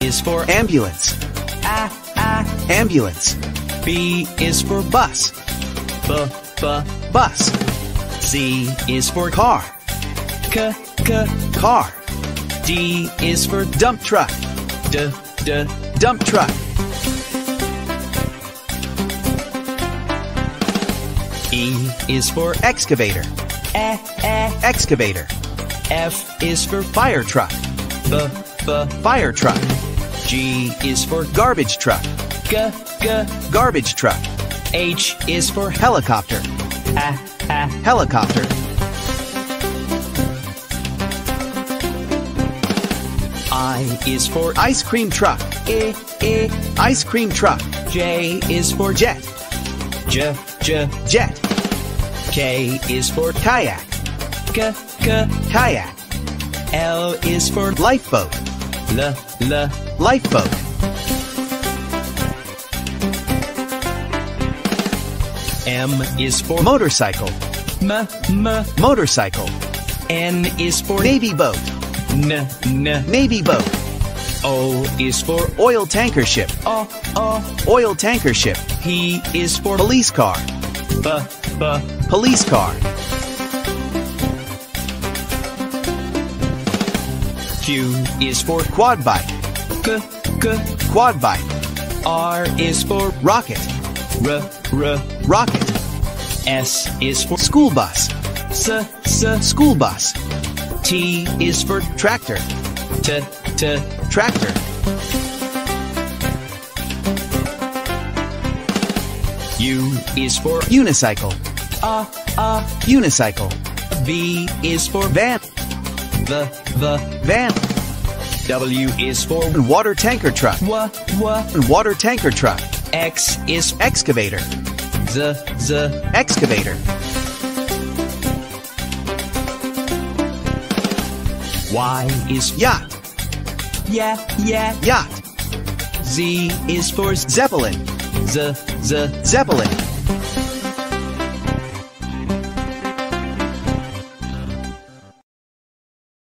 is for ambulance. Ambulance. B is for Bus. Bus. C is for Car. Car. D is for Dump truck. Dump truck. E is for Excavator. Excavator. F is for Fire truck. Fire truck. G is for Garbage truck. Garbage truck. H is for Helicopter. Helicopter. I is for Ice cream truck. Ice cream truck. J is for Jet. Jet. K is for Kayak. Kayak. L is for Lifeboat. Lifeboat. M is for Motorcycle. Motorcycle. N is for Navy boat. Navy boat. O is for Oil tanker ship. Oil tanker ship. P is for Police car. Police car. Q is for Quad bike. Quad bike. R is for Rocket. Rocket. S is for School bus. School bus. T is for Tractor. Tractor. U is for Unicycle. Unicycle. V is for Van. Van. W is for Water tanker truck. Water tanker truck. X is Excavator. Excavator. Y is Yacht. Yacht. Z is for Zeppelin. Zeppelin.